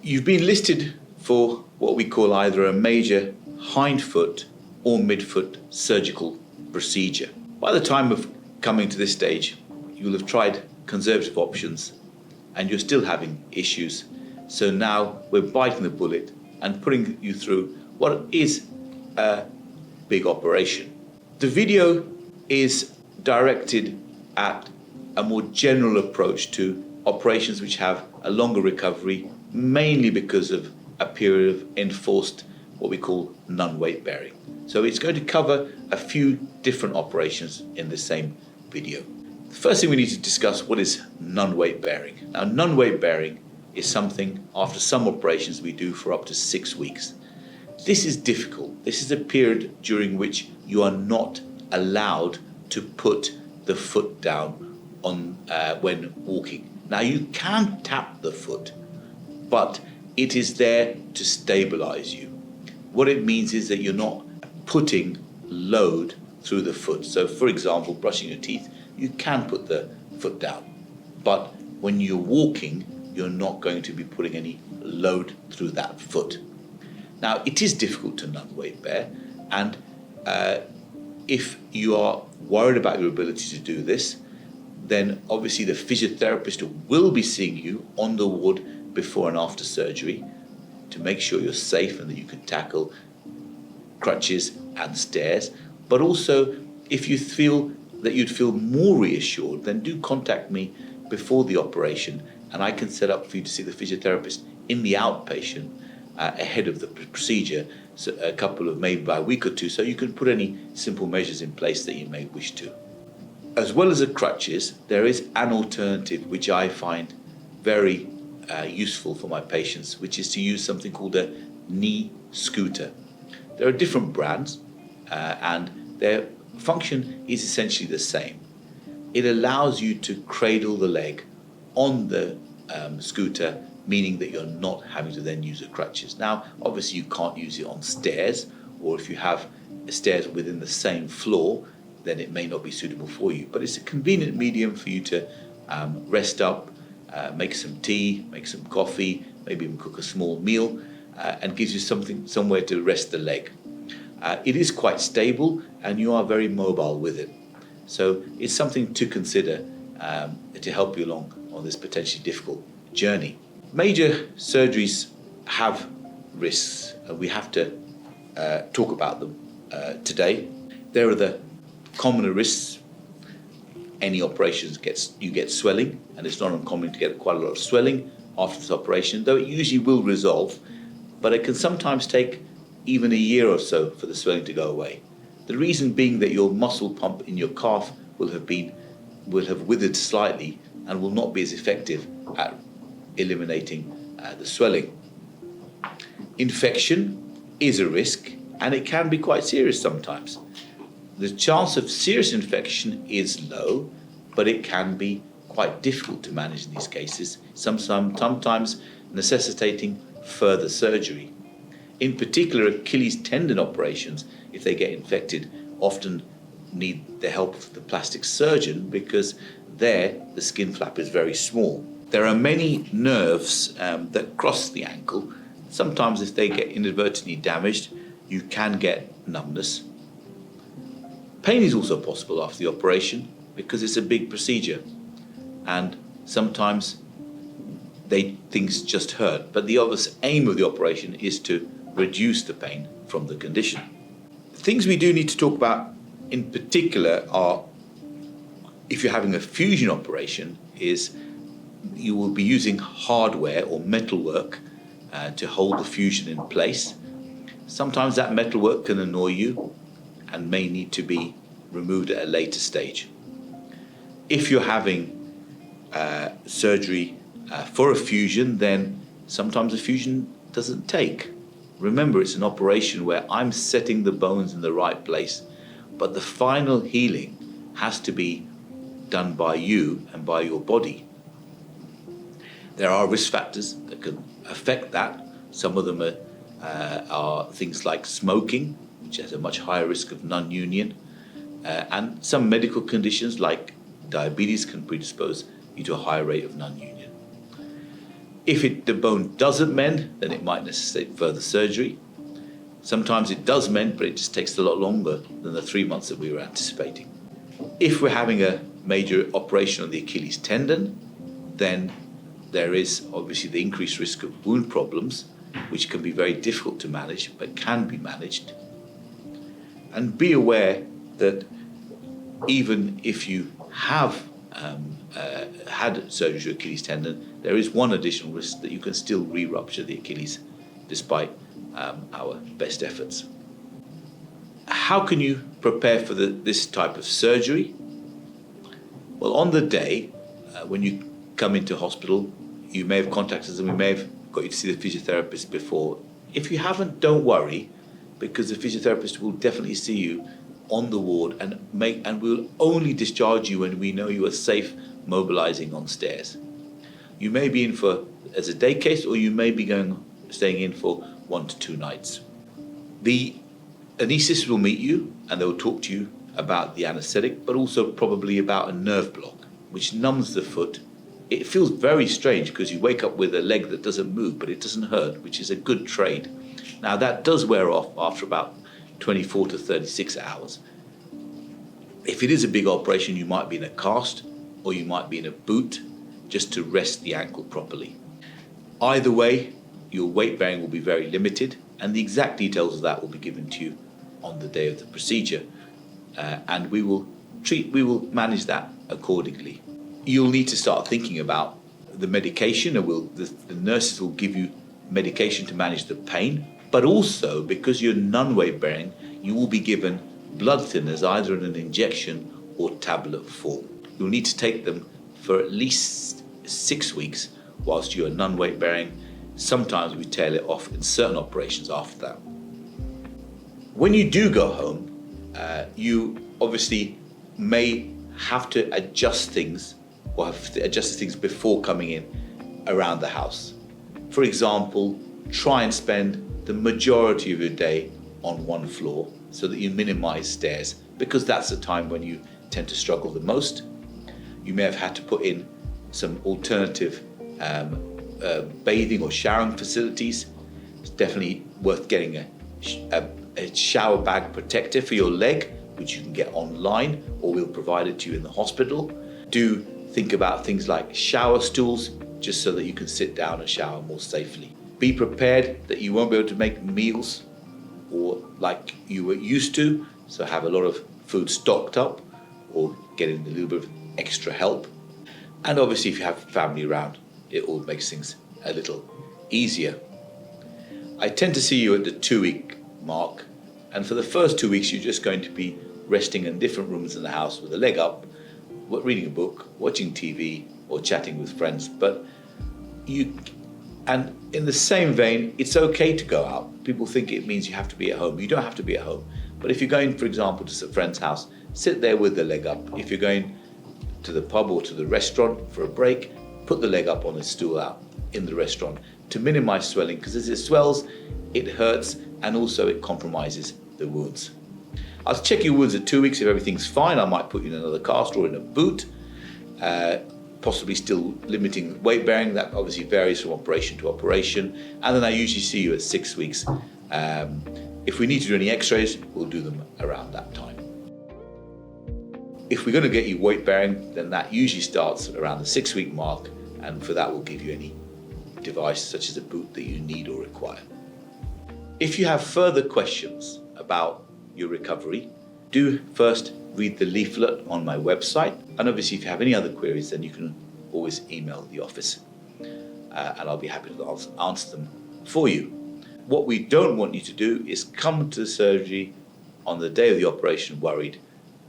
You've been listed for what we call either a major hindfoot or midfoot surgical procedure. By the time of coming to this stage, you'll have tried conservative options and you're still having issues. So now we're biting the bullet and putting you through what is a big operation. The video is directed at a more general approach to operations which have a longer recovery, mainly because of a period of enforced what we call non-weight bearing. So it's going to cover a few different operations in the same video. The first thing we need to discuss, what is non-weight bearing. Now, non-weight bearing is something after some operations we do for up to 6 weeks. This is difficult. This is a period during which you are not allowed to put the foot down on when walking. Now, you can tap the foot, but it is there to stabilize you. What it means is that you're not putting load through the foot. So, for example, brushing your teeth, you can put the foot down, but when you're walking, you're not going to be putting any load through that foot. Now, it is difficult to non-weight bear, and if you are worried about your ability to do this, then obviously the physiotherapist will be seeing you on the ward before and after surgery to make sure you're safe and that you can tackle crutches and stairs. But also, if you feel that you'd feel more reassured, then do contact me before the operation and I can set up for you to see the physiotherapist in the outpatient ahead of the procedure, so a couple of maybe by a week or two, so you can put any simple measures in place that you may wish to. As well as the crutches, there is an alternative which I find very useful for my patients, which is to use something called a knee scooter. There are different brands and their function is essentially the same. It allows you to cradle the leg on the scooter, meaning that you're not having to then use the crutches. Now, obviously you can't use it on stairs, or if you have stairs within the same floor, then it may not be suitable for you. But it's a convenient medium for you to rest up, make some tea, make some coffee, maybe even cook a small meal, and gives you somewhere to rest the leg. It is quite stable and you are very mobile with it. So it's something to consider to help you along on this potentially difficult journey. Major surgeries have risks and we have to talk about them today. There are the commoner risks. Any operations you get swelling, and it's not uncommon to get quite a lot of swelling after this operation, though it usually will resolve, but it can sometimes take even a year or so for the swelling to go away. The reason being that your muscle pump in your calf will have withered slightly and will not be as effective at eliminating the swelling. Infection is a risk and it can be quite serious sometimes. The chance of serious infection is low, but it can be quite difficult to manage in these cases, sometimes necessitating further surgery. In particular, Achilles tendon operations, if they get infected, often need the help of the plastic surgeon because there the skin flap is very small. There are many nerves that cross the ankle. Sometimes if they get inadvertently damaged, you can get numbness. Pain is also possible after the operation because it's a big procedure and sometimes things just hurt, but the obvious aim of the operation is to reduce the pain from the condition. Things we do need to talk about in particular are, if you're having a fusion operation, is you will be using hardware or metalwork to hold the fusion in place. Sometimes that metalwork can annoy you and may need to be removed at a later stage. If you're having surgery for a fusion, then sometimes a fusion doesn't take. Remember, it's an operation where I'm setting the bones in the right place, but the final healing has to be done by you and by your body. There are risk factors that can affect that. Some of them are things like smoking, which has a much higher risk of non-union, and some medical conditions like diabetes can predispose you to a higher rate of non-union. If the bone doesn't mend, then it might necessitate further surgery. Sometimes it does mend, but it just takes a lot longer than the 3 months that we were anticipating. If we're having a major operation on the Achilles tendon, then there is obviously the increased risk of wound problems, which can be very difficult to manage, but can be managed. And be aware that even if you have had surgery to Achilles tendon, there is one additional risk that you can still re-rupture the Achilles despite our best efforts. How can you prepare for this type of surgery? Well, on the day when you come into hospital, you may have contacted us and we may have got you to see the physiotherapist before. If you haven't, don't worry, because the physiotherapist will definitely see you on the ward and we'll only discharge you when we know you are safe mobilizing on stairs. You may be in as a day case, or you may be staying in for 1 to 2 nights. The anaesthetist will meet you and they'll talk to you about the anesthetic, but also probably about a nerve block, which numbs the foot. It feels very strange because you wake up with a leg that doesn't move, but it doesn't hurt, which is a good trade. Now that does wear off after about 24 to 36 hours. If it is a big operation, you might be in a cast or you might be in a boot just to rest the ankle properly. Either way, your weight bearing will be very limited, and the exact details of that will be given to you on the day of the procedure, and we will manage that accordingly. You'll need to start thinking about the medication, and the nurses will give you medication to manage the pain, but also because you're non-weight bearing, you will be given blood thinners either in an injection or tablet form. You'll need to take them for at least 6 weeks whilst you are non-weight bearing. Sometimes we tail it off in certain operations after that. When you do go home, you obviously may have to adjust things or have to adjust things before coming in around the house. For example, try and spend the majority of your day on one floor so that you minimize stairs, because that's the time when you tend to struggle the most. You may have had to put in some alternative bathing or showering facilities. It's definitely worth getting a shower bag protector for your leg, which you can get online or we'll provide it to you in the hospital. Do think about things like shower stools, just so that you can sit down and shower more safely. Be prepared that you won't be able to make meals or like you were used to, so have a lot of food stocked up or getting a little bit of extra help. And obviously if you have family around, it all makes things a little easier. I tend to see you at the 2-week mark, and for the first 2 weeks you're just going to be resting in different rooms in the house with a leg up, reading a book, watching TV or chatting with friends. And in the same vein, it's okay to go out. People think it means you have to be at home. You don't have to be at home. But if you're going, for example, to a friend's house, sit there with the leg up. If you're going to the pub or to the restaurant for a break, put the leg up on a stool out in the restaurant to minimize swelling, because as it swells, it hurts and also it compromises the wounds. I'll check your wounds at 2 weeks. If everything's fine, I might put you in another cast or in a boot, possibly still limiting weight bearing. That obviously varies from operation to operation. And then I usually see you at 6 weeks. If we need to do any x-rays, we'll do them around that time. If we're going to get you weight bearing, then that usually starts around the 6-week mark, and for that we'll give you any device such as a boot that you need or require. If you have further questions about your recovery, do first read the leaflet on my website, and obviously if you have any other queries, then you can always email the office and I'll be happy to answer them for you. What we don't want you to do is come to the surgery on the day of the operation worried.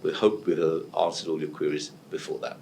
We hope we'll have answered all your queries before that.